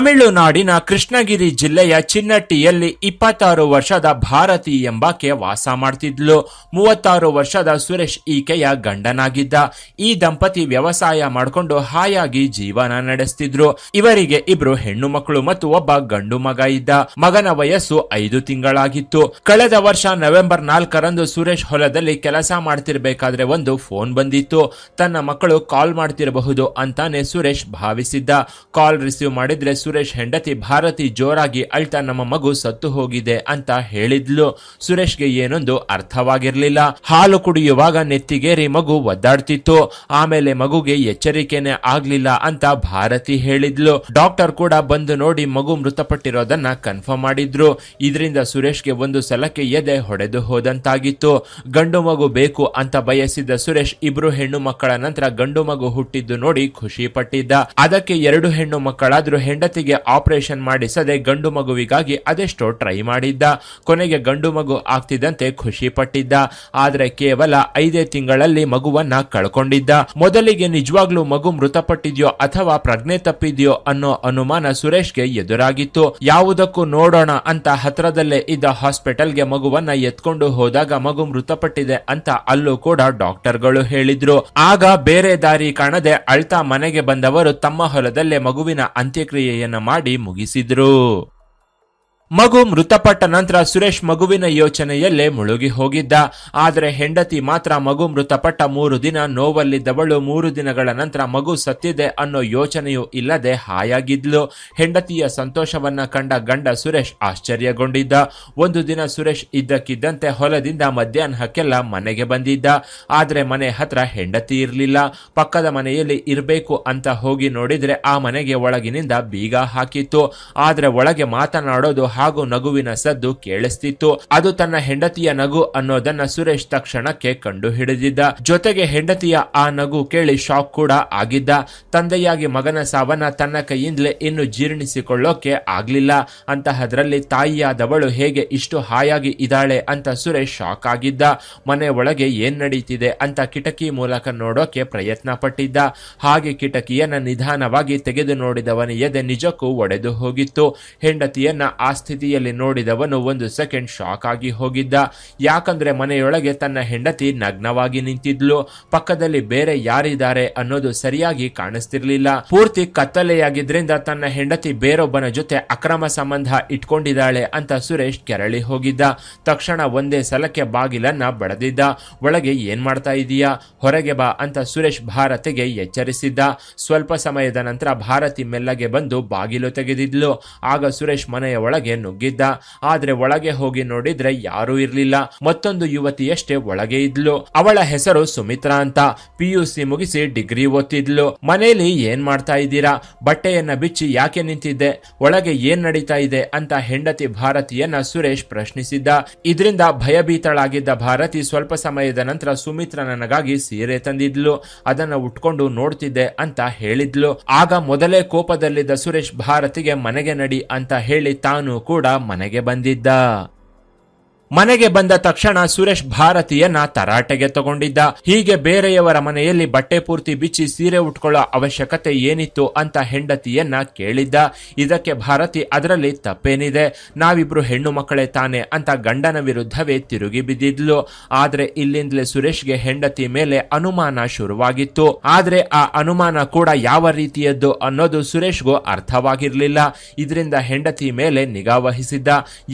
ತಮಿಳುನಾಡಿನ ಕೃಷ್ಣಗಿರಿ ಜಿಲ್ಲೆಯ ಚಿನ್ನಟ್ಟಿಯಲ್ಲಿ 26 ವರ್ಷದ ಭಾರತಿ ಎಂಬಾಕೆ ವಾಸ ಮಾಡ್ತಿದ್ಲು. 36 ವರ್ಷದ ಸುರೇಶ್ ಈಕೆಯ ಗಂಡನಾಗಿದ್ದ. ಈ ದಂಪತಿ ವ್ಯವಸಾಯ ಮಾಡಿಕೊಂಡು ಹಾಯಾಗಿ ಜೀವನ ನಡೆಸ್ತಿದ್ರು. ಇವರಿಗೆ 2 ಹೆಣ್ಣು ಮಕ್ಕಳು ಮತ್ತು ಒಬ್ಬ ಗಂಡು ಮಗ ಇದ್ದ. ಮಗನ ವಯಸ್ಸು 5 ತಿಂಗಳಾಗಿತ್ತು. ಕಳೆದ ವರ್ಷ ನವೆಂಬರ್ 4ರಂದು ಸುರೇಶ್ ಹೊಲದಲ್ಲಿ ಕೆಲಸ ಮಾಡ್ತಿರ್ಬೇಕಾದ್ರೆ ಒಂದು ಫೋನ್ ಬಂದಿತ್ತು. ತನ್ನ ಮಕ್ಕಳು ಕಾಲ್ ಮಾಡ್ತಿರಬಹುದು ಅಂತಾನೆ ಸುರೇಶ್ ಭಾವಿಸಿದ್ದ. ಕಾಲ್ ರಿಸೀವ್ ಮಾಡಿದ್ರೆ ಸುರೇಶ್ ಹೆಂಡತಿ ಭಾರತಿ ಜೋರಾಗಿ ಅಳ್ತಾ ನಮ್ಮ ಮಗು ಸತ್ತು ಹೋಗಿದೆ ಅಂತ ಹೇಳಿದ್ಲು. ಸುರೇಶ್ಗೆ ಏನೊಂದು ಅರ್ಥವಾಗಿರ್ಲಿಲ್ಲ. ಹಾಲು ಕುಡಿಯುವಾಗ ನೆತ್ತಿಗೇರಿ ಮಗು ಒದ್ದಾಡ್ತಿತ್ತು. ಆಮೇಲೆ ಮಗುಗೆ ಎಚ್ಚರಿಕೆನೆ ಆಗ್ಲಿಲ್ಲ ಅಂತ ಭಾರತಿ ಹೇಳಿದ್ಲು. ಡಾಕ್ಟರ್ ಕೂಡ ಬಂದು ನೋಡಿ ಮಗು ಮೃತಪಟ್ಟಿರೋದನ್ನ ಕನ್ಫರ್ಮ್ ಮಾಡಿದ್ರು. ಇದರಿಂದ ಸುರೇಶ್ಗೆ ಒಂದು ಸಲಕ್ಕೆ ಎದೆ ಹೊಡೆದು ಹೋದಂತಾಗಿತ್ತು. ಗಂಡು ಮಗು ಬೇಕು ಅಂತ ಬಯಸಿದ್ದ ಸುರೇಶ್ 2 ಹೆಣ್ಣು ಮಕ್ಕಳ ನಂತರ ಗಂಡು ಮಗು ಹುಟ್ಟಿದ್ದು ನೋಡಿ ಖುಷಿ ಪಟ್ಟಿದ್ದ. ಅದಕ್ಕೆ 2 ಹೆಣ್ಣು ಮಕ್ಕಳಾದ್ರೂ ಹೆಂಡತಿಗೆ ಆಪರೇಷನ್ ಮಾಡಿಸದೆ ಗಂಡು ಮಗುವಿಗಾಗಿ ಅದೆಷ್ಟೋ ಟ್ರೈ ಮಾಡಿದ್ದ. ಕೊನೆಗೆ ಗಂಡು ಮಗು ಆಗ್ತಿದ್ದಂತೆ ಖುಷಿ ಪಟ್ಟಿದ್ದ. ಆದ್ರೆ ಕೇವಲ 5 ತಿಂಗಳಲ್ಲಿ ಮಗುವನ್ನ ಕಳ್ಕೊಂಡಿದ್ದ. ಮೊದಲಿಗೆ ನಿಜವಾಗ್ಲೂ ಮಗು ಮೃತಪಟ್ಟಿದ್ಯೋ ಅಥವಾ ಪ್ರಜ್ಞೆ ತಪ್ಪಿದ್ಯೋ ಅನ್ನೋ ಅನುಮಾನ ಸುರೇಶ್ಗೆ ಎದುರಾಗಿತ್ತು. ಯಾವುದಕ್ಕೂ ನೋಡೋಣ ಅಂತ ಹತ್ರದಲ್ಲೇ ಇದ್ದ ಹಾಸ್ಪಿಟಲ್ಗೆ ಮಗುವನ್ನ ಎತ್ಕೊಂಡು ಹೋದಾಗ ಮಗು ಮೃತಪಟ್ಟಿದೆ ಅಂತ ಅಲ್ಲೂ ಕೂಡ ಡಾಕ್ಟರ್ಗಳು ಹೇಳಿದ್ರು. ಆಗ ಬೇರೆ ದಾರಿ ಕಾಣದೆ ಅಳ್ತಾ ಮನೆಗೆ ಬಂದವರು ತಮ್ಮ ಹೊಲದಲ್ಲೇ ಮಗುವಿನ ಅಂತ್ಯಕ್ರಿಯೆಯನ್ನ ಮಾಡಿ ಮುಗಿಸಿದ್ರು. ಮಗು ಮೃತಪಟ್ಟ ನಂತರ ಸುರೇಶ್ ಮಗುವಿನ ಯೋಚನೆಯಲ್ಲೇ ಮುಳುಗಿ ಹೋಗಿದ್ದ. ಆದರೆ ಹೆಂಡತಿ ಮಾತ್ರ ಮಗು ಮೃತಪಟ್ಟ 3 ದಿನ ನೋವಲ್ಲಿದ್ದವಳು 3 ದಿನಗಳ ನಂತರ ಮಗು ಸತ್ತಿದೆ ಅನ್ನೋ ಯೋಚನೆಯೂ ಇಲ್ಲದೆ ಹಾಯಾಗಿದ್ಲು. ಹೆಂಡತಿಯ ಸಂತೋಷವನ್ನ ಕಂಡ ಗಂಡ ಸುರೇಶ್ ಆಶ್ಚರ್ಯಗೊಂಡಿದ್ದ. ಒಂದು ದಿನ ಸುರೇಶ್ ಇದ್ದಕ್ಕಿದ್ದಂತೆ ಹೊಲದಿಂದ ಮಧ್ಯಾಹ್ನಕ್ಕೆಲ್ಲ ಮನೆಗೆ ಬಂದಿದ್ದ. ಆದ್ರೆ ಮನೆ ಹತ್ರ ಹೆಂಡತಿ ಇರ್ಲಿಲ್ಲ. ಪಕ್ಕದ ಮನೆಯಲ್ಲಿ ಇರಬೇಕು ಅಂತ ಹೋಗಿ ನೋಡಿದ್ರೆ ಆ ಮನೆಗೆ ಒಳಗಿನಿಂದ ಬೀಗ ಹಾಕಿತ್ತು. ಆದ್ರೆ ಒಳಗೆ ಮಾತನಾಡೋದು ಹಾಗೂ ನಗುವಿನ ಸದ್ದು ಕೇಳಿಸ್ತಿತ್ತು. ಅದು ತನ್ನ ಹೆಂಡತಿಯ ನಗು ಅನ್ನೋದನ್ನ ಸುರೇಶ್ ತಕ್ಷಣಕ್ಕೆ ಕಂಡು ಹಿಡಿದಿದ್ದ. ಜೊತೆಗೆ ಹೆಂಡತಿಯ ಆ ನಗು ಕೇಳಿ ಶಾಕ್ ಕೂಡ ಆಗಿದ್ದ. ತಂದೆಯಾಗಿ ಮಗನ ಸಾವನ್ನ ತನ್ನ ಕೈಯಿಂದಲೇ ಇನ್ನು ಜೀರ್ಣಿಸಿಕೊಳ್ಳೋಕೆ ಆಗ್ಲಿಲ್ಲ. ಅಂತಹದ್ರಲ್ಲಿ ತಾಯಿಯಾದವಳು ಹೇಗೆ ಇಷ್ಟು ಹಾಯಾಗಿ ಇದ್ದಾಳೆ ಅಂತ ಸುರೇಶ್ ಶಾಕ್ ಆಗಿದ್ದ. ಮನೆ ಒಳಗೆ ಏನ್ ನಡೀತಿದೆ ಅಂತ ಕಿಟಕಿ ಮೂಲಕ ನೋಡೋಕೆ ಪ್ರಯತ್ನ ಪಟ್ಟಿದ್ದ. ಹಾಗೆ ಕಿಟಕಿಯನ್ನ ನಿಧಾನವಾಗಿ ತೆಗೆದು ನೋಡಿದವನ ಎದೆ ನಿಜಕ್ಕೂ ಒಡೆದು ಹೋಗಿತ್ತು. ಹೆಂಡತಿಯನ್ನ ಆ ಸ್ಥಿತಿಯಲ್ಲಿ ನೋಡಿದವನು 1 ಸೆಕೆಂಡ್ ಶಾಕ್ ಆಗಿ ಹೋಗಿದ್ದ. ಯಾಕಂದ್ರೆ ಮನೆಯೊಳಗೆ ತನ್ನ ಹೆಂಡತಿ ನಗ್ನವಾಗಿ ನಿಂತಿದ್ಲು. ಪಕ್ಕದಲ್ಲಿ ಬೇರೆ ಯಾರಿದ್ದಾರೆ ಅನ್ನೋದು ಸರಿಯಾಗಿ ಕಾಣಿಸ್ತಿರ್ಲಿಲ್ಲ. ಪೂರ್ತಿ ಕತ್ತಲೆಯಾಗಿದ್ರಿಂದ ತನ್ನ ಹೆಂಡತಿ ಬೇರೊಬ್ಬನ ಜೊತೆ ಅಕ್ರಮ ಸಂಬಂಧ ಇಟ್ಕೊಂಡಿದ್ದಾಳೆ ಅಂತ ಸುರೇಶ್ ಕೆರಳಿ ಹೋಗಿದ್ದ. ತಕ್ಷಣ ಒಂದೇ ಸಲಕ್ಕೆ ಬಾಗಿಲನ್ನ ಬಡದಿದ್ದ. ಒಳಗೆ ಏನ್ ಮಾಡ್ತಾ ಇದೀಯಾ, ಹೊರಗೆ ಬಾ ಅಂತ ಸುರೇಶ್ ಭಾರತಿಗೆ ಎಚ್ಚರಿಸಿದ್ದ. ಸ್ವಲ್ಪ ಸಮಯದ ನಂತರ ಭಾರತಿ ಮೆಲ್ಲಗೆ ಬಂದು ಬಾಗಿಲು ತೆಗೆದಿದ್ಲು. ಆಗ ಸುರೇಶ್ ಮನೆಯ ಒಳಗೆ ನುಗ್ಗಿದ್ದ. ಆದ್ರೆ ಒಳಗೆ ಹೋಗಿ ನೋಡಿದ್ರೆ ಯಾರೂ ಇರ್ಲಿಲ್ಲ. ಮತ್ತೊಂದು ಯುವತಿಯಷ್ಟೇ ಒಳಗೆ ಇದ್ಲು. ಅವಳ ಹೆಸರು ಸುಮಿತ್ರಾ ಅಂತ. PUC ಮುಗಿಸಿ ಡಿಗ್ರಿ ಓದ್ತಿದ್ಲು. ಮನೆಯಲ್ಲಿ ಏನ್ ಮಾಡ್ತಾ ಇದ್ದೀರಾ, ಬಟ್ಟೆಯನ್ನ ಬಿಚ್ಚಿ ಯಾಕೆ ನಿಂತಿದ್ದೆ, ಒಳಗೆ ಏನ್ ನಡೀತಾ ಇದೆ ಅಂತ ಹೆಂಡತಿ ಭಾರತಿಯನ್ನ ಸುರೇಶ್ ಪ್ರಶ್ನಿಸಿದ್ದ. ಇದರಿಂದ ಭಯಭೀತಳಾಗಿದ್ದ ಭಾರತಿ ಸ್ವಲ್ಪ ಸಮಯದ ನಂತರ ಸುಮಿತ್ರಾ ನನಗಾಗಿ ಸೀರೆ ತಂದಿದ್ಲು, ಅದನ್ನ ಉಟ್ಕೊಂಡು ನೋಡ್ತಿದ್ದೆ ಅಂತ ಹೇಳಿದ್ಲು. ಆಗ ಮೊದಲೇ ಕೋಪದಲ್ಲಿದ್ದ ಸುರೇಶ್ ಭಾರತಿಗೆ ಮನೆಗೆ ನಡಿ ಅಂತ ಹೇಳಿ ತಾನು ಕೂಡ ಮನೆಗೆ ಬಂದಿದ್ದ. ಮನೆಗೆ ಬಂದ ತಕ್ಷಣ ಸುರೇಶ್ ಭಾರತಿಯನ್ನ ತರಾಟೆಗೆ ತಗೊಂಡಿದ್ದ. ಹೀಗೆ ಬೇರೆಯವರ ಮನೆಯಲ್ಲಿ ಬಟ್ಟೆ ಪೂರ್ತಿ ಬಿಚ್ಚಿ ಸೀರೆ ಉಟ್ಕೊಳ್ಳೋ ಅವಶ್ಯಕತೆ ಏನಿತ್ತು ಅಂತ ಹೆಂಡತಿಯನ್ನ ಕೇಳಿದ್ದ. ಇದಕ್ಕೆ ಭಾರತಿ ಅದರಲ್ಲಿ ತಪ್ಪೇನಿದೆ, ನಾವಿಬ್ರು ಹೆಣ್ಣು ಮಕ್ಕಳೇ ತಾನೆ ಅಂತ ಗಂಡನ ವಿರುದ್ಧವೇ ತಿರುಗಿ ಬಿದ್ದಿದ್ಲು. ಆದ್ರೆ ಇಲ್ಲಿಂದಲೇ ಸುರೇಶ್ಗೆ ಹೆಂಡತಿ ಮೇಲೆ ಅನುಮಾನ ಶುರುವಾಗಿತ್ತು. ಆದ್ರೆ ಆ ಅನುಮಾನ ಕೂಡ ಯಾವ ರೀತಿಯದ್ದು ಅನ್ನೋದು ಸುರೇಶ್ಗೂ ಅರ್ಥವಾಗಿರ್ಲಿಲ್ಲ. ಇದರಿಂದ ಹೆಂಡತಿ ಮೇಲೆ ನಿಗಾ ವಹಿಸಿದ್ದ.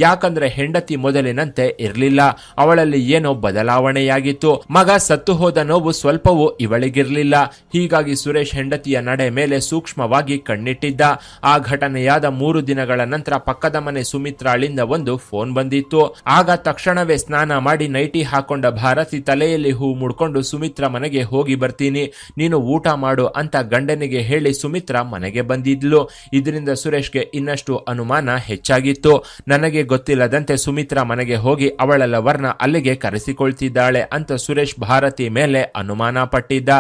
ಯಾಕಂದ್ರೆ ಹೆಂಡತಿ ಮೊದಲಿನಂತೆ ಇರ್ಲಿಲ್ಲ. ಅವಳಲ್ಲಿ ಏನೋ ಬದಲಾವಣೆಯಾಗಿತ್ತು. ಮಗ ಸತ್ತು ಹೋದ ನೋವು ಸ್ವಲ್ಪವೂ ಇವಳಿಗಿರ್ಲಿಲ್ಲ. ಹೀಗಾಗಿ ಸುರೇಶ್ ಹೆಂಡತಿಯ ನಡೆ ಮೇಲೆ ಸೂಕ್ಷ್ಮವಾಗಿ ಕಣ್ಣಿಟ್ಟಿದ್ದ. ಆ ಘಟನೆಯಾದ 3 ದಿನಗಳ ನಂತರ ಪಕ್ಕದ ಮನೆ ಸುಮಿತ್ರಾಳಿಂದ ಒಂದು ಫೋನ್ ಬಂದಿತ್ತು. ಆಗ ತಕ್ಷಣವೇ ಸ್ನಾನ ಮಾಡಿ ನೈಟಿ ಹಾಕೊಂಡ ಭಾರತಿ ತಲೆಯಲ್ಲಿ ಹೂ ಮುಡ್ಕೊಂಡು ಸುಮಿತ್ರಾ ಮನೆಗೆ ಹೋಗಿ ಬರ್ತೀನಿ, ನೀನು ಊಟ ಮಾಡು ಅಂತ ಗಂಡನಿಗೆ ಹೇಳಿ ಸುಮಿತ್ರಾ ಮನೆಗೆ ಬಂದಿದ್ಲು. ಇದರಿಂದ ಸುರೇಶ್ಗೆ ಇನ್ನಷ್ಟು ಅನುಮಾನ ಹೆಚ್ಚಾಗಿತ್ತು. ನನಗೆ ಗೊತ್ತಿಲ್ಲದಂತೆ ಸುಮಿತ್ರಾ ಮನೆಗೆ ಹೋಗಿ ಅವಳ ಲವರ್ನ ಅಲ್ಲಿಗೆ ಕರೆಸಿಕೊಳ್ತಿದ್ದಾಳೆ ಅಂತ ಸುರೇಶ್ ಭಾರತಿ ಮೇಲೆ ಅನುಮಾನ ಪಟ್ಟಿದ್ದ.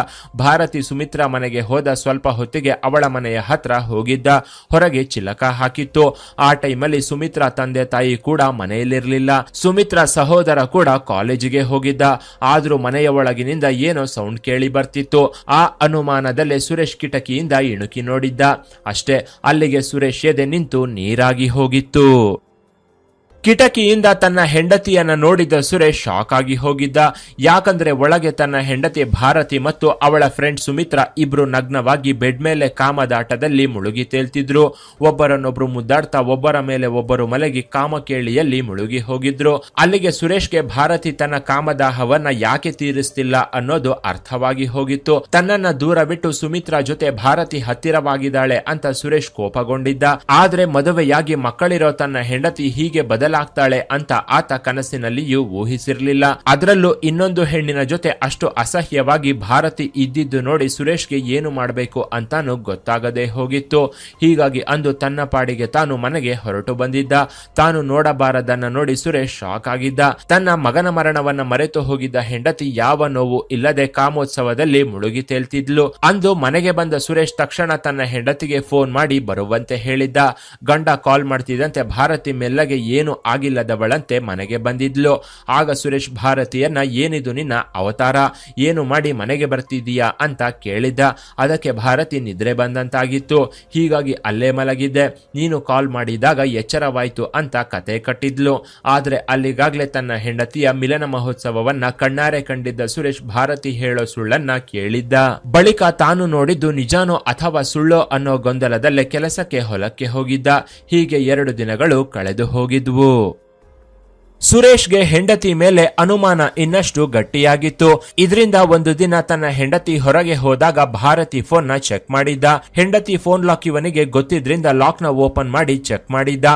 ಭಾರತಿ ಸುಮಿತ್ರಾ ಮನೆಗೆ ಹೋದ ಸ್ವಲ್ಪ ಹೊತ್ತಿಗೆ ಅವಳ ಮನೆಯ ಹತ್ರ ಹೋಗಿದ್ದ. ಹೊರಗೆ ಚಿಲಕ ಹಾಕಿತ್ತು. ಆ ಟೈಮಲ್ಲಿ ಸುಮಿತ್ರಾ ತಂದೆ ತಾಯಿ ಕೂಡ ಮನೆಯಲ್ಲಿರಲಿಲ್ಲ. ಸುಮಿತ್ರಾ ಸಹೋದರ ಕೂಡ ಕಾಲೇಜಿಗೆ ಹೋಗಿದ್ದ. ಆದ್ರೂ ಮನೆಯ ಒಳಗಿನಿಂದ ಏನೋ ಸೌಂಡ್ ಕೇಳಿ ಬರ್ತಿತ್ತು. ಆ ಅನುಮಾನದಲ್ಲೇ ಸುರೇಶ್ ಕಿಟಕಿಯಿಂದ ಇಣುಕಿ ನೋಡಿದ್ದ. ಅಷ್ಟೇ, ಅಲ್ಲಿಗೆ ಸುರೇಶ್ ಎದೆ ನಿಂತು ನೀರಾಗಿ ಹೋಗಿತ್ತು. ಕಿಟಕಿಯಿಂದ ತನ್ನ ಹೆಂಡತಿಯನ್ನ ನೋಡಿದ ಸುರೇಶ್ ಶಾಕ್ ಆಗಿ ಹೋಗಿದ್ದ. ಯಾಕಂದ್ರೆ ಒಳಗೆ ತನ್ನ ಹೆಂಡತಿ ಭಾರತಿ ಮತ್ತು ಅವಳ ಫ್ರೆಂಡ್ ಸುಮಿತ್ರಾ ಇಬ್ರು ನಗ್ನವಾಗಿ ಬೆಡ್ ಮೇಲೆ ಕಾಮದಾಟದಲ್ಲಿ ಮುಳುಗಿ ತೇಲ್ತಿದ್ರು. ಒಬ್ಬರನ್ನೊಬ್ರು ಮುದ್ದಾಡ್ತಾ ಒಬ್ಬರ ಮೇಲೆ ಒಬ್ಬರು ಮಲಗಿ ಕಾಮಕೇಳಿಯಲ್ಲಿ ಮುಳುಗಿ ಹೋಗಿದ್ರು. ಅಲ್ಲಿಗೆ ಸುರೇಶ್ಗೆ ಭಾರತಿ ತನ್ನ ಕಾಮದಾಹವನ್ನ ಯಾಕೆ ತೀರಿಸ್ತಿಲ್ಲ ಅನ್ನೋದು ಅರ್ಥವಾಗಿ ಹೋಗಿತ್ತು. ತನ್ನನ್ನ ದೂರ ಬಿಟ್ಟು ಸುಮಿತ್ರಾ ಜೊತೆ ಭಾರತಿ ಹತ್ತಿರವಾಗಿದ್ದಾಳೆ ಅಂತ ಸುರೇಶ್ ಕೋಪಗೊಂಡಿದ್ದ. ಆದ್ರೆ ಮದುವೆಯಾಗಿ ಮಕ್ಕಳಿರೋ ತನ್ನ ಹೆಂಡತಿ ಹೀಗೆ ಆಗ್ತಾಳೆ ಅಂತ ಆತ ಕನಸಿನಲ್ಲಿಯೂ ಊಹಿಸಿರ್ಲಿಲ್ಲ. ಅದರಲ್ಲೂ ಇನ್ನೊಂದು ಹೆಣ್ಣಿನ ಜೊತೆ ಅಷ್ಟು ಅಸಹ್ಯವಾಗಿ ಭಾರತಿ ಇದ್ದಿದ್ದು ನೋಡಿ ಸುರೇಶ್ಗೆ ಏನು ಮಾಡಬೇಕು ಅಂತಾನು ಗೊತ್ತಾಗದೆ ಹೋಗಿತ್ತು. ಹೀಗಾಗಿ ಅಂದು ತನ್ನ ಪಾಡಿಗೆ ತಾನು ಮನೆಗೆ ಹೊರಟು ಬಂದಿದ್ದ. ತಾನು ನೋಡಬಾರದನ್ನ ನೋಡಿ ಸುರೇಶ್ ಶಾಕ್ ಆಗಿದ್ದ. ತನ್ನ ಮಗನ ಮರಣವನ್ನ ಮರೆತು ಹೋಗಿದ್ದ ಹೆಂಡತಿ ಯಾವ ನೋವು ಇಲ್ಲದೆ ಕಾಮೋತ್ಸವದಲ್ಲಿ ಮುಳುಗಿ ತೇಲ್ತಿದ್ಲು. ಅಂದು ಮನೆಗೆ ಬಂದ ಸುರೇಶ್ ತಕ್ಷಣ ತನ್ನ ಹೆಂಡತಿಗೆ ಫೋನ್ ಮಾಡಿ ಬರುವಂತೆ ಹೇಳಿದ್ದ. ಗಂಡ ಕಾಲ್ ಮಾಡ್ತಿದ್ದಂತೆ ಭಾರತಿ ಮೆಲ್ಲಗೆ ಏನು ಆಗಿಲ್ಲದವಳಂತೆ ಮನೆಗೆ ಬಂದಿದ್ಲು. ಆಗ ಸುರೇಶ್ ಭಾರತಿಯನ್ನ ಏನಿದು ನಿನ್ನ ಅವತಾರ, ಏನು ಮಾಡಿ ಮನೆಗೆ ಬರ್ತಿದೀಯಾ ಅಂತ ಕೇಳಿದ್ದ. ಅದಕ್ಕೆ ಭಾರತಿ ನಿದ್ರೆ ಬಂದಂತಾಗಿತ್ತು. ಹೀಗಾಗಿ ಅಲ್ಲೇ ಮಲಗಿದ್ದೆ, ನೀನು ಕಾಲ್ ಮಾಡಿದಾಗ ಎಚ್ಚರವಾಯ್ತು ಅಂತ ಕತೆ ಕಟ್ಟಿದ್ಲು. ಆದ್ರೆ ಅಲ್ಲಿಗಾಗ್ಲೇ ತನ್ನ ಹೆಂಡತಿಯ ಮಿಲನ ಮಹೋತ್ಸವವನ್ನ ಕಣ್ಣಾರೆ ಕಂಡಿದ್ದ ಸುರೇಶ್ ಭಾರತಿ ಹೇಳೋ ಸುಳ್ಳನ್ನ ಕೇಳಿದ್ದ. ಬಳಿಕ ತಾನು ನೋಡಿದ್ದು ನಿಜಾನೋ ಅಥವಾ ಸುಳ್ಳೋ ಅನ್ನೋ ಗೊಂದಲದಲ್ಲೇ ಕೆಲಸಕ್ಕೆ ಹೊಲಕ್ಕೆ ಹೋಗಿದ್ದ. ಹೀಗೆ 2 ದಿನಗಳು ಕಳೆದು ಹೋಗಿದ್ವು. ಸುರೇಶ್ಗೆ ಹೆಂಡತಿ ಮೇಲೆ ಅನುಮಾನ ಇನ್ನಷ್ಟು ಗಟ್ಟಿಯಾಗಿತ್ತು. ಇದರಿಂದ ಒಂದು ದಿನ ತನ್ನ ಹೆಂಡತಿ ಹೊರಗೆ ಹೋದಾಗ ಭಾರತಿ ಫೋನ್ ನ ಚೆಕ್ ಮಾಡಿದ್ದ. ಹೆಂಡತಿ ಫೋನ್ ಲಾಕ್ ಇವನಿಗೆ ಗೊತ್ತಿದ್ರಿಂದ ಲಾಕ್ ನ ಓಪನ್ ಮಾಡಿ ಚೆಕ್ ಮಾಡಿದ್ದ.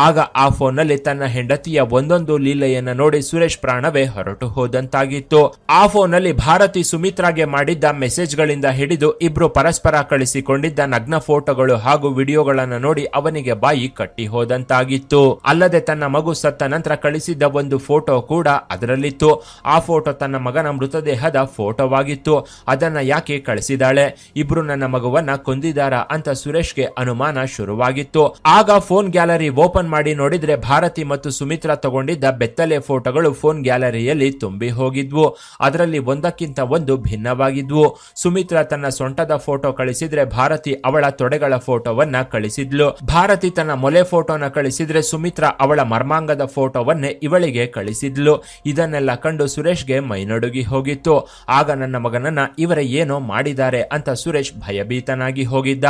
ಆಗ ಆ ಫೋನ್ ನಲ್ಲಿ ತನ್ನ ಹೆಂಡತಿಯ ಒಂದೊಂದು ಲೀಲೆಯನ್ನ ನೋಡಿ ಸುರೇಶ್ ಪ್ರಾಣವೇ ಹೊರಟು ಹೋದಂತಾಗಿತ್ತು. ಆ ಫೋನ್ ನಲ್ಲಿ ಭಾರತಿ ಸುಮಿತ್ರಾಗೆ ಮಾಡಿದ್ದ ಮೆಸೇಜ್ ಗಳಿಂದ ಹಿಡಿದು ಇಬ್ರು ಪರಸ್ಪರ ಕಳಿಸಿಕೊಂಡಿದ್ದ ನಗ್ನ ಫೋಟೋಗಳು ಹಾಗೂ ವಿಡಿಯೋಗಳನ್ನ ನೋಡಿ ಅವನಿಗೆ ಬಾಯಿ ಕಟ್ಟಿ ಹೋದಂತಾಗಿತ್ತು. ಅಲ್ಲದೆ ತನ್ನ ಮಗು ಸತ್ತ ನಂತರ ಕಳಿಸಿದ್ದ ಒಂದು ಫೋಟೋ ಕೂಡ ಅದರಲ್ಲಿತ್ತು. ಆ ಫೋಟೋ ತನ್ನ ಮಗನ ಮೃತದೇಹದ ಫೋಟೋವಾಗಿತ್ತು. ಅದನ್ನ ಯಾಕೆ ಕಳಿಸಿದಾಳೆ, ಇಬ್ರು ನನ್ನ ಮಗುವನ್ನ ಕೊಂದಿದಾರ ಅಂತ ಸುರೇಶ್ಗೆ ಅನುಮಾನ ಶುರುವಾಗಿತ್ತು. ಆಗ ಫೋನ್ ಗ್ಯಾಲರಿ ಓಪನ್ ಮಾಡಿ ನೋಡಿದ್ರೆ ಭಾರತಿ ಮತ್ತು ಸುಮಿತ್ರಾ ತಗೊಂಡಿದ್ದ ಬೆತ್ತಲೆ ಫೋಟೋಗಳು ಫೋನ್ ಗ್ಯಾಲರಿಯಲ್ಲಿ ತುಂಬಿ ಹೋಗಿದ್ವು. ಅದರಲ್ಲಿ ಒಂದಕ್ಕಿಂತ ಒಂದು ಭಿನ್ನವಾಗಿದ್ವು. ಸುಮಿತ್ರಾ ತನ್ನ ಸೊಂಟದ ಫೋಟೋ ಕಳಿಸಿದ್ರೆ ಭಾರತಿ ಅವಳ ತೊಡೆಗಳ ಫೋಟೋವನ್ನ ಕಳಿಸಿದ್ಲು. ಭಾರತಿ ತನ್ನ ಮೊಲೆ ಫೋಟೋನ ಕಳಿಸಿದ್ರೆ ಸುಮಿತ್ರಾ ಅವಳ ಮರ್ಮಾಂಗದ ಫೋಟೋವನ್ನೇ ಇವಳಿಗೆ ಕಳಿಸಿದ್ಲು. ಇದನ್ನೆಲ್ಲ ಕಂಡು ಸುರೇಶ್ಗೆ ಮೈನಡುಗಿ ಹೋಗಿತ್ತು. ಆಗ ನನ್ನ ಮಗನನ್ನ ಇವರ ಏನೋ ಮಾಡಿದ್ದಾರೆ ಅಂತ ಸುರೇಶ್ ಭಯಭೀತನಾಗಿ ಹೋಗಿದ್ದ.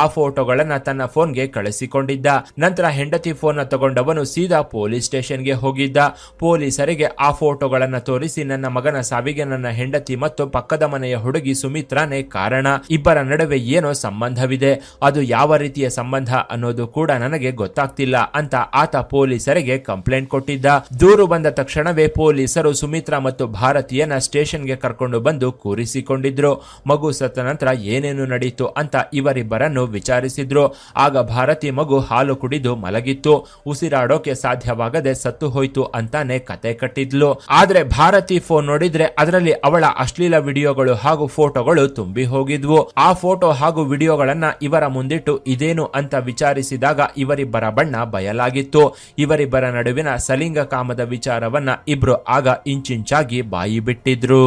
ಆ ಫೋಟೋಗಳನ್ನ ತನ್ನ ಫೋನ್ಗೆ ಕಳಿಸಿಕೊಂಡಿದ್ದ. ನಂತರ ಹೆಂಡತಿ ಫೋನ್ ತಗೊಂಡವನು ಸೀದಾ ಪೊಲೀಸ್ ಸ್ಟೇಷನ್ಗೆ ಹೋಗಿದ್ದ. ಪೊಲೀಸರಿಗೆ ಆ ಫೋಟೋಗಳನ್ನ ತೋರಿಸಿ ನನ್ನ ಮಗನ ಸಾವಿಗೆ ನನ್ನ ಹೆಂಡತಿ ಮತ್ತು ಪಕ್ಕದ ಮನೆಯ ಹುಡುಗಿ ಸುಮಿತ್ರಾನೇ ಕಾರಣ, ಇಬ್ಬರ ನಡುವೆ ಏನೋ ಸಂಬಂಧವಿದೆ, ಅದು ಯಾವ ರೀತಿಯ ಸಂಬಂಧ ಅನ್ನೋದು ಕೂಡ ನನಗೆ ಗೊತ್ತಾಗ್ತಿಲ್ಲ ಅಂತ ಆತ ಪೊಲೀಸರಿಗೆ ಕಂಪ್ಲೇಂಟ್ ಕೊಟ್ಟಿದ್ದ. ದೂರು ಬಂದ ತಕ್ಷಣವೇ ಪೊಲೀಸರು ಸುಮಿತ್ರಾ ಮತ್ತು ಭಾರತಿಯನ್ನ ಸ್ಟೇಷನ್ಗೆ ಕರ್ಕೊಂಡು ಬಂದು ಕೂರಿಸಿಕೊಂಡಿದ್ರು. ಮಗು ಸತ್ತ ನಂತರ ಏನೇನು ನಡೆಯಿತು ಅಂತ ಇವರಿಬ್ಬರನ್ನು ವಿಚಾರಿಸಿದ್ರು. ಆಗ ಭಾರತಿ ಮಗು ಹಾಲು ಕುಡಿದು ಮಲಗಿತ್ತು, ಉಸಿರಾಡೋಕೆ ಸಾಧ್ಯವಾಗದೆ ಸತ್ತು ಹೋಯ್ತು ಅಂತಾನೆ ಕತೆ ಕಟ್ಟಿದ್ಲು. ಆದ್ರೆ ಭಾರತಿ ಫೋನ್ ನೋಡಿದ್ರೆ ಅದರಲ್ಲಿ ಅವಳ ಅಶ್ಲೀಲ ವಿಡಿಯೋಗಳು ಹಾಗೂ ಫೋಟೋಗಳು ತುಂಬಿ ಹೋಗಿದ್ವು. ಆ ಫೋಟೋ ಹಾಗೂ ವಿಡಿಯೋಗಳನ್ನ ಇವರ ಮುಂದಿಟ್ಟು ಇದೇನು ಅಂತ ವಿಚಾರಿಸಿದಾಗ ಇವರಿಬ್ಬರ ಬಣ್ಣ ಬಯಲಾಗಿತ್ತು. ಇವರಿಬ್ಬರ ನಡುವಿನ ಸಲಿಂಗ ಕಾಮದ ವಿಚಾರವನ್ನ ಇಬ್ರು ಆಗ ಇಂಚಿಂಚಾಗಿ ಬಾಯಿ ಬಿಟ್ಟಿದ್ರು.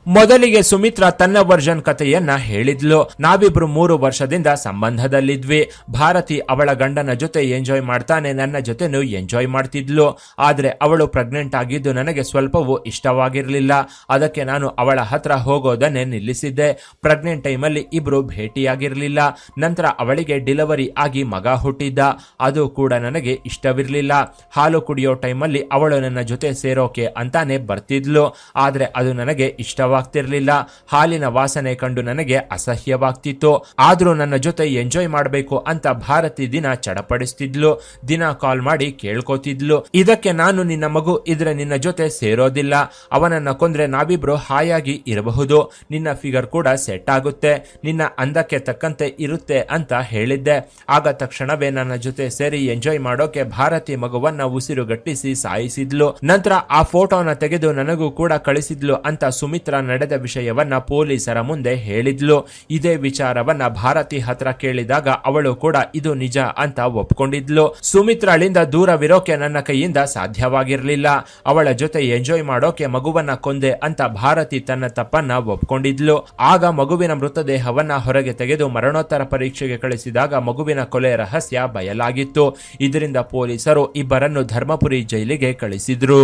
ಮೊದಲಿಗೆ ಸುಮಿತ್ರಾ ತನ್ನ ವರ್ಷನ್ ಕಥೆಯನ್ನ ಹೇಳಿದ್ಲು. ನಾವಿಬ್ರು 3 ವರ್ಷದಿಂದ ಸಂಬಂಧದಲ್ಲಿದ್ವಿ. ಭಾರತಿ ಅವಳ ಗಂಡನ ಜೊತೆ ಎಂಜಾಯ್ ಮಾಡ್ತಾನೆ, ನನ್ನ ಜೊತೆನೂ ಎಂಜಾಯ್ ಮಾಡ್ತಿದ್ಲು. ಆದ್ರೆ ಅವಳು ಪ್ರೆಗ್ನೆಂಟ್ ಆಗಿದ್ದು ನನಗೆ ಸ್ವಲ್ಪವೂ ಇಷ್ಟವಾಗಿರ್ಲಿಲ್ಲ. ಅದಕ್ಕೆ ನಾನು ಅವಳ ಹತ್ರ ಹೋಗೋದನ್ನೇ ನಿಲ್ಲಿಸಿದ್ದೆ. ಪ್ರೆಗ್ನೆಂಟ್ ಟೈಮಲ್ಲಿ ಇಬ್ರು ಭೇಟಿಯಾಗಿರ್ಲಿಲ್ಲ. ನಂತರ ಅವಳಿಗೆ ಡೆಲಿವರಿ ಆಗಿ ಮಗ ಹುಟ್ಟಿದ್ದ. ಅದು ಕೂಡ ನನಗೆ ಇಷ್ಟವಿರ್ಲಿಲ್ಲ. ಹಾಲು ಕುಡಿಯೋ ಟೈಮಲ್ಲಿ ಅವಳು ನನ್ನ ಜೊತೆ ಸೇರೋಕೆ ಅಂತಾನೆ ಬರ್ತಿದ್ಲು. ಆದ್ರೆ ಅದು ನನಗೆ ಇಷ್ಟವಾಗಿಲ್ಲ. ಇಷ್ಟವಾಗ್ತಿರ್ಲಿಲ್ಲ. ಹಾಲಿನ ವಾಸನೆ ಕಂಡು ನನಗೆ ಅಸಹ್ಯವಾಗ್ತಿತ್ತು. ಆದ್ರೂ ನನ್ನ ಜೊತೆ ಎಂಜಾಯ್ ಮಾಡಬೇಕು ಅಂತ ಭಾರತಿ ದಿನ ಚಡಪಡಿಸ್ತಿದ್ಲು. ದಿನ ಕಾಲ್ ಮಾಡಿ ಕೇಳ್ಕೋತಿದ್ಲು, ಇದಕ್ಕೆ ನಾನು ನಿನ್ನ ಮಗು ಇದ್ರೆ ನಿನ್ನ ಜೊತೆ ಸೇರೋದಿಲ್ಲ, ಅವನನ್ನ ಕೊಂದ್ರೆ ನಾವಿಬ್ರು ಹಾಯಾಗಿ ಇರಬಹುದು, ನಿನ್ನ ಫಿಗರ್ ಕೂಡ ಸೆಟ್ ಆಗುತ್ತೆ, ನಿನ್ನ ಅಂದಕ್ಕೆ ತಕ್ಕಂತೆ ಇರುತ್ತೆ ಅಂತ ಹೇಳಿದ್ದೆ. ಆಗ ತಕ್ಷಣವೇ ನನ್ನ ಜೊತೆ ಸೇರಿ ಎಂಜಾಯ್ ಮಾಡೋಕೆ ಭಾರತಿ ಮಗುವನ್ನ ಉಸಿರುಗಟ್ಟಿಸಿ ಸಾಯಿಸಿದ್ಲು. ನಂತರ ಆ ಫೋಟೋನ ತೆಗೆದು ನನಗೂ ಕೂಡ ಕಳಿಸಿದ್ಲು ಅಂತ ಸುಮಿತ್ರಾ ನಡೆದ ವಿಷಯವನ್ನ ಪೊಲೀಸರ ಮುಂದೆ ಹೇಳಿದ್ಲು. ಇದೇ ವಿಚಾರವನ್ನ ಭಾರತಿ ಹತ್ರ ಕೇಳಿದಾಗ ಅವಳು ಕೂಡ ಇದು ನಿಜ ಅಂತ ಒಪ್ಕೊಂಡಿದ್ಲು. ಸುಮಿತ್ರಾಳಿಂದ ದೂರವಿರೋಕೆ ನನ್ನ ಕೈಯಿಂದ ಸಾಧ್ಯವಾಗಿರ್ಲಿಲ್ಲ, ಅವಳ ಜೊತೆ ಎಂಜಾಯ್ ಮಾಡೋಕೆ ಮಗುವನ್ನ ಕೊಂದೆ ಅಂತ ಭಾರತಿ ತನ್ನ ತಪ್ಪನ್ನ ಒಪ್ಕೊಂಡಿದ್ಲು. ಆಗ ಮಗುವಿನ ಮೃತದೇಹವನ್ನ ಹೊರಗೆ ತೆಗೆದು ಮರಣೋತ್ತರ ಪರೀಕ್ಷೆಗೆ ಕಳಿಸಿದಾಗ ಮಗುವಿನ ಕೊಲೆ ರಹಸ್ಯ ಬಯಲಾಗಿತ್ತು. ಇದರಿಂದ ಪೊಲೀಸರು ಇಬ್ಬರನ್ನು ಧರ್ಮಪುರಿ ಜೈಲಿಗೆ ಕಳಿಸಿದ್ರು.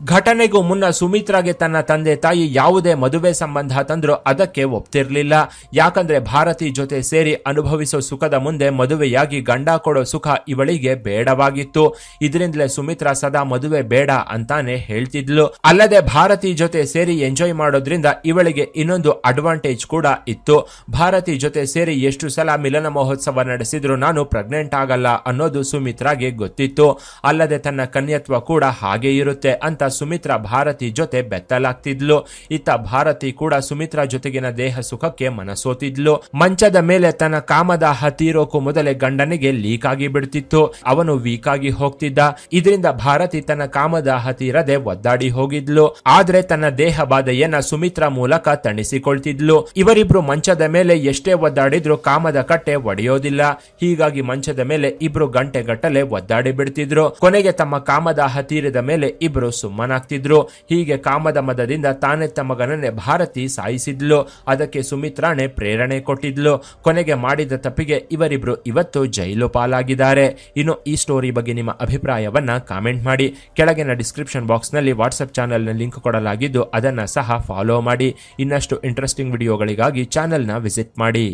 ಘಟನೆಗೂ ಮುನ್ನ ಸುಮಿತ್ರಾಗೆ ತನ್ನ ತಂದೆ ತಾಯಿ ಯಾವುದೇ ಮದುವೆ ಸಂಬಂಧ ತಂದ್ರು ಅದಕ್ಕೆ ಒಪ್ತಿರ್ಲಿಲ್ಲ. ಯಾಕಂದ್ರೆ ಭಾರತಿ ಜೊತೆ ಸೇರಿ ಅನುಭವಿಸೋ ಸುಖದ ಮುಂದೆ ಮದುವೆಯಾಗಿ ಗಂಡ ಕೊಡೋ ಸುಖ ಇವಳಿಗೆ ಬೇಡವಾಗಿತ್ತು. ಇದರಿಂದಲೇ ಸುಮಿತ್ರಾ ಸದಾ ಮದುವೆ ಬೇಡ ಅಂತಾನೆ ಹೇಳ್ತಿದ್ಲು. ಅಲ್ಲದೆ ಭಾರತಿ ಜೊತೆ ಸೇರಿ ಎಂಜಾಯ್ ಮಾಡೋದ್ರಿಂದ ಇವಳಿಗೆ ಇನ್ನೊಂದು ಅಡ್ವಾಂಟೇಜ್ ಕೂಡ ಇತ್ತು. ಭಾರತಿ ಜೊತೆ ಸೇರಿ ಎಷ್ಟು ಸಲ ಮಿಲನ ಮಹೋತ್ಸವ ನಡೆಸಿದ್ರು ನಾನು ಪ್ರೆಗ್ನೆಂಟ್ ಆಗಲ್ಲ ಅನ್ನೋದು ಸುಮಿತ್ರಾಗೆ ಗೊತ್ತಿತ್ತು. ಅಲ್ಲದೆ ತನ್ನ ಕನ್ಯತ್ವ ಕೂಡ ಹಾಗೆ ಇರುತ್ತೆ ಅಂತ ಸುಮಿತ್ರಾ ಭಾರತಿ ಜೊತೆ ಬೆತ್ತಲಾಗ್ತಿದ್ಲು. ಇತ್ತ ಭಾರತಿ ಕೂಡ ಸುಮಿತ್ರಾ ಜೊತೆಗಿನ ದೇಹ ಸುಖಕ್ಕೆ ಮನಸೋತಿದ್ಲು. ಮಂಚದ ಮೇಲೆ ತನ್ನ ಕಾಮದಾಹ ತೀರೋಕು ಮೊದಲೇ ಗಂಡನಿಗೆ ಲೀಕ್ ಆಗಿ ಬಿಡ್ತಿತ್ತು. ಅವನು ವೀಕ್ ಆಗಿ ಹೋಗ್ತಿದ್ದ. ಇದರಿಂದ ಭಾರತಿ ತನ್ನ ಕಾಮದಾಹ ತೀರದೆ ಒದ್ದಾಡಿ ಹೋಗಿದ್ಲು. ಆದ್ರೆ ತನ್ನ ದೇಹ ಬಾಧೆಯನ್ನ ಸುಮಿತ್ರಾ ಮೂಲಕ ತಣಿಸಿಕೊಳ್ತಿದ್ಲು. ಇವರಿಬ್ರು ಮಂಚದ ಮೇಲೆ ಎಷ್ಟೇ ಒದ್ದಾಡಿದ್ರು ಕಾಮದ ಕಟ್ಟೆ ಒಡೆಯೋದಿಲ್ಲ. ಹೀಗಾಗಿ ಮಂಚದ ಮೇಲೆ ಇಬ್ರು ಗಂಟೆಗಟ್ಟಲೆ ಒದ್ದಾಡಿ ಬಿಡ್ತಿದ್ರು. ಕೊನೆಗೆ ತಮ್ಮ ಕಾಮದಾಹ ತೀರಿದ ಮೇಲೆ ಇಬ್ರು ಸುಮ್ಮನಾಗ್ತಿದ್ರು. ಹೀಗೆ ಕಾಮದ ಮದದಿಂದ ತಾನೆತ್ತ ಮಗನನ್ನೇ ಭಾರತಿ ಸಾಯಿಸಿದ್ಲು. ಅದಕ್ಕೆ ಸುಮಿತ್ರಾನೇ ಪ್ರೇರಣೆ ಕೊಟ್ಟಿದ್ಲು. ಕೊನೆಗೆ ಮಾಡಿದ ತಪ್ಪಿಗೆ ಇವರಿಬ್ರು ಇವತ್ತು ಜೈಲು ಪಾಲಾಗಿದ್ದಾರೆ. ಇನ್ನು ಈ ಸ್ಟೋರಿ ಬಗ್ಗೆ ನಿಮ್ಮ ಅಭಿಪ್ರಾಯವನ್ನ ಕಾಮೆಂಟ್ ಮಾಡಿ. ಕೆಳಗಿನ ಡಿಸ್ಕ್ರಿಪ್ಷನ್ ಬಾಕ್ಸ್ ನಲ್ಲಿ ವಾಟ್ಸ್ಆಪ್ ಚಾನೆಲ್ ನ ಲಿಂಕ್ ಕೊಡಲಾಗಿದ್ದು ಅದನ್ನ ಸಹ ಫಾಲೋ ಮಾಡಿ. ಇನ್ನಷ್ಟು ಇಂಟ್ರೆಸ್ಟಿಂಗ್ ವಿಡಿಯೋಗಳಿಗಾಗಿ ಚಾನೆಲ್ ನ ವಿಸಿಟ್ ಮಾಡಿ.